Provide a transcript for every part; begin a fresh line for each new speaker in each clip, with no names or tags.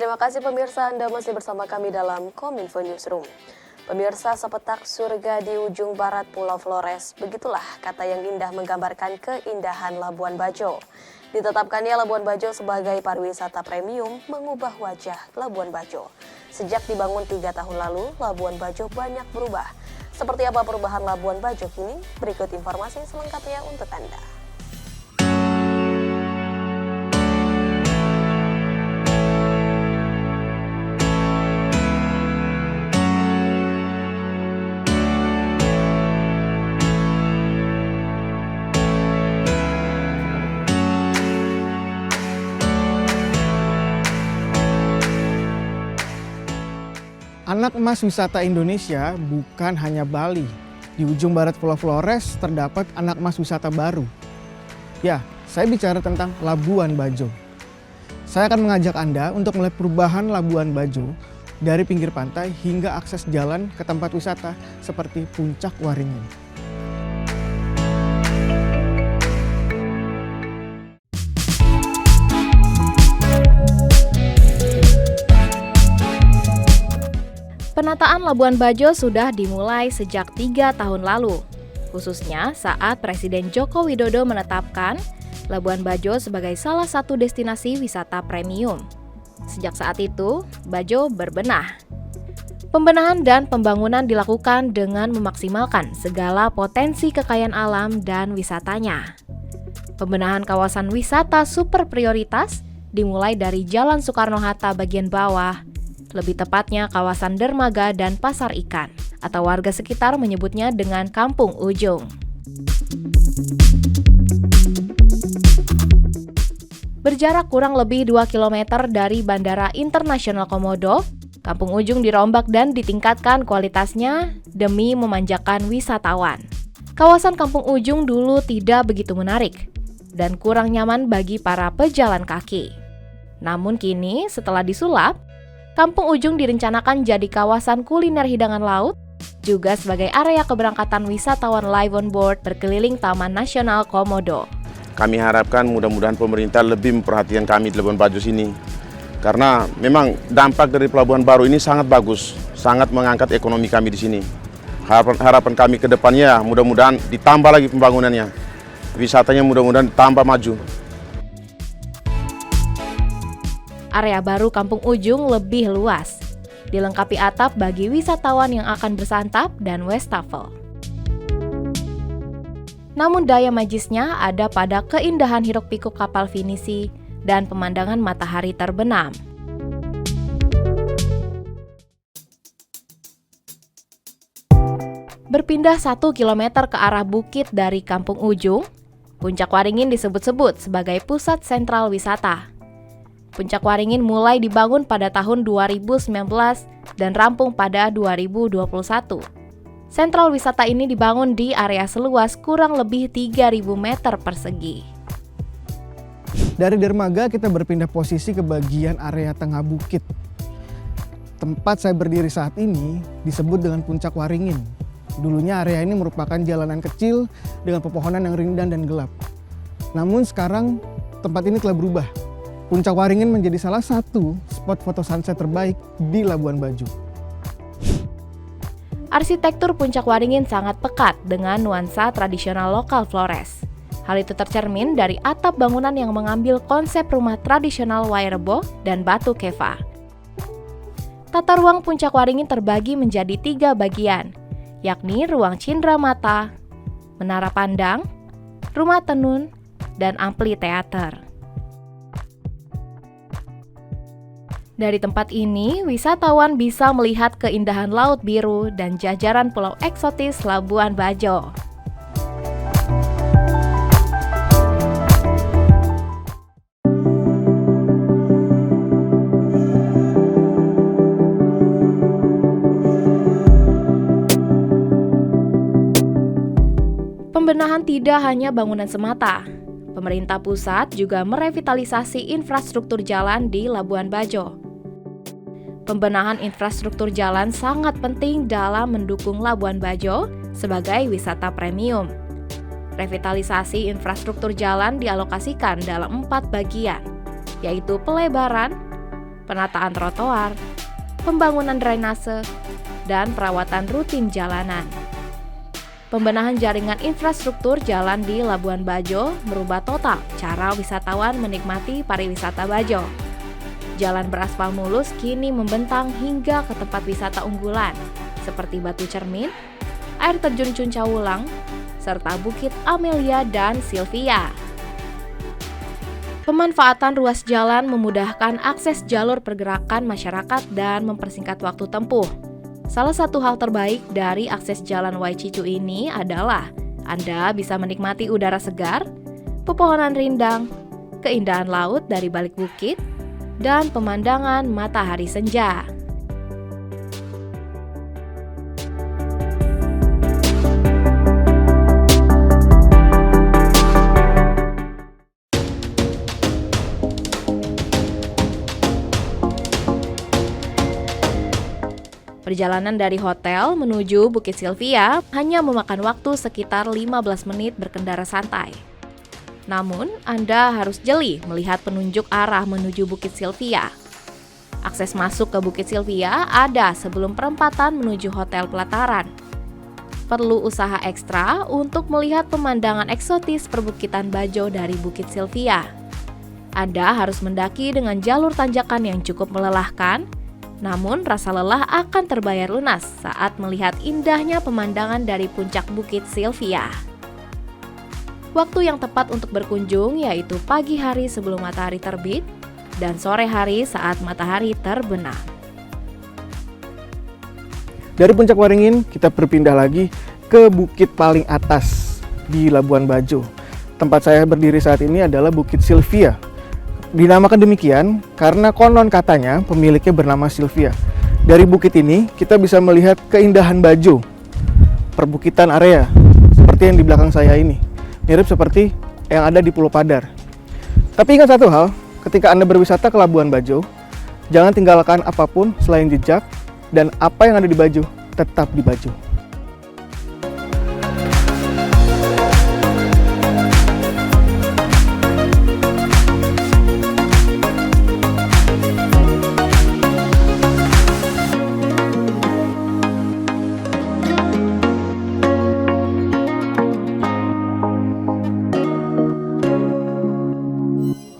terima kasih pemirsa, Anda masih bersama kami dalam Kominfo Newsroom. Pemirsa, sepetak surga di ujung barat Pulau Flores, begitulah kata yang indah menggambarkan keindahan Labuan Bajo. Ditetapkannya Labuan Bajo sebagai pariwisata premium mengubah wajah Labuan Bajo. Sejak dibangun 3 tahun lalu, Labuan Bajo banyak berubah. Seperti apa perubahan Labuan Bajo kini? Berikut informasi selengkapnya untuk Anda.
Anak emas wisata Indonesia bukan hanya Bali. Di ujung barat Pulau Flores terdapat anak emas wisata baru. Ya, saya bicara tentang Labuan Bajo. Saya akan mengajak Anda untuk melihat perubahan Labuan Bajo dari pinggir pantai hingga akses jalan ke tempat wisata seperti Puncak Waringin.
Penataan Labuan Bajo sudah dimulai sejak 3 tahun lalu, khususnya saat Presiden Joko Widodo menetapkan Labuan Bajo sebagai salah satu destinasi wisata premium. Sejak saat itu, Bajo berbenah. Pembenahan dan pembangunan dilakukan dengan memaksimalkan segala potensi kekayaan alam dan wisatanya. Pembenahan kawasan wisata super prioritas dimulai dari Jalan Soekarno-Hatta bagian bawah, lebih tepatnya kawasan dermaga dan pasar ikan, atau warga sekitar menyebutnya dengan Kampung Ujung. Berjarak kurang lebih 2 km dari Bandara Internasional Komodo, Kampung Ujung dirombak dan ditingkatkan kualitasnya demi memanjakan wisatawan. Kawasan Kampung Ujung dulu tidak begitu menarik dan kurang nyaman bagi para pejalan kaki. Namun kini setelah disulap, Kampung Ujung direncanakan jadi kawasan kuliner hidangan laut, juga sebagai area keberangkatan wisatawan live on board berkeliling Taman Nasional Komodo.
Kami harapkan mudah-mudahan pemerintah lebih memperhatikan kami di Labuan Bajo sini. Karena memang dampak dari Pelabuhan Baru ini sangat bagus, sangat mengangkat ekonomi kami di sini. Harapan kami ke depannya mudah-mudahan ditambah lagi pembangunannya. Wisatanya mudah-mudahan tambah maju.
Area baru Kampung Ujung lebih luas, dilengkapi atap bagi wisatawan yang akan bersantap dan wastafel. Namun daya magisnya ada pada keindahan hiruk-pikuk kapal finisi dan pemandangan matahari terbenam. Berpindah 1 km ke arah bukit dari Kampung Ujung, Puncak Waringin disebut-sebut sebagai pusat sentral wisata. Puncak Waringin mulai dibangun pada tahun 2019 dan rampung pada 2021. Sentral wisata ini dibangun di area seluas kurang lebih 3.000 meter persegi.
Dari dermaga kita berpindah posisi ke bagian area tengah bukit. Tempat saya berdiri saat ini disebut dengan Puncak Waringin. Dulunya area ini merupakan jalanan kecil dengan pepohonan yang rindang dan gelap. Namun sekarang tempat ini telah berubah. Puncak Waringin menjadi salah satu spot foto sunset terbaik di Labuan Bajo.
Arsitektur Puncak Waringin sangat pekat dengan nuansa tradisional lokal Flores. Hal itu tercermin dari atap bangunan yang mengambil konsep rumah tradisional Wairebo dan batu keva. Tata ruang Puncak Waringin terbagi menjadi 3 bagian, yakni ruang cindera mata, menara pandang, rumah tenun, dan ampli teater. Dari tempat ini, wisatawan bisa melihat keindahan Laut Biru dan jajaran pulau eksotis Labuan Bajo. Pembenahan tidak hanya bangunan semata. Pemerintah pusat juga merevitalisasi infrastruktur jalan di Labuan Bajo. Pembenahan infrastruktur jalan sangat penting dalam mendukung Labuan Bajo sebagai wisata premium. Revitalisasi infrastruktur jalan dialokasikan dalam 4 bagian, yaitu pelebaran, penataan trotoar, pembangunan drainase, dan perawatan rutin jalanan. Pembenahan jaringan infrastruktur jalan di Labuan Bajo merubah total cara wisatawan menikmati pariwisata Bajo. Jalan beraspal mulus kini membentang hingga ke tempat wisata unggulan seperti Batu Cermin, air terjun Cuncawulang, serta Bukit Amelia dan Sylvia. Pemanfaatan ruas jalan memudahkan akses jalur pergerakan masyarakat dan mempersingkat waktu tempuh. Salah satu hal terbaik dari akses jalan Waicicu ini adalah Anda bisa menikmati udara segar, pepohonan rindang, keindahan laut dari balik bukit, dan pemandangan matahari senja. Perjalanan dari hotel menuju Bukit Sylvia hanya memakan waktu sekitar 15 menit berkendara santai. Namun, Anda harus jeli melihat penunjuk arah menuju Bukit Sylvia. Akses masuk ke Bukit Sylvia ada sebelum perempatan menuju Hotel Pelataran. Perlu usaha ekstra untuk melihat pemandangan eksotis perbukitan Bajo dari Bukit Sylvia. Anda harus mendaki dengan jalur tanjakan yang cukup melelahkan, namun rasa lelah akan terbayar lunas saat melihat indahnya pemandangan dari puncak Bukit Sylvia. Waktu yang tepat untuk berkunjung yaitu pagi hari sebelum matahari terbit dan sore hari saat matahari terbenam.
Dari Puncak Waringin, kita berpindah lagi ke bukit paling atas di Labuan Bajo. Tempat saya berdiri saat ini adalah Bukit Sylvia. Dinamakan demikian karena konon katanya pemiliknya bernama Sylvia. Dari bukit ini kita bisa melihat keindahan Bajo, perbukitan area seperti yang di belakang saya ini, mirip seperti yang ada di Pulau Padar. Tapi ingat satu hal, ketika Anda berwisata ke Labuan Bajo, jangan tinggalkan apapun selain jejak, dan apa yang ada di Bajo tetap di Bajo.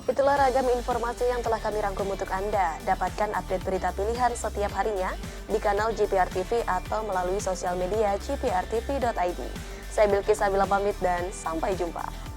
Itulah ragam informasi yang telah kami rangkum untuk Anda. Dapatkan update berita pilihan setiap harinya di kanal GPR TV atau melalui sosial media gprtv.id. Saya Bilqis Sabila pamit dan sampai jumpa.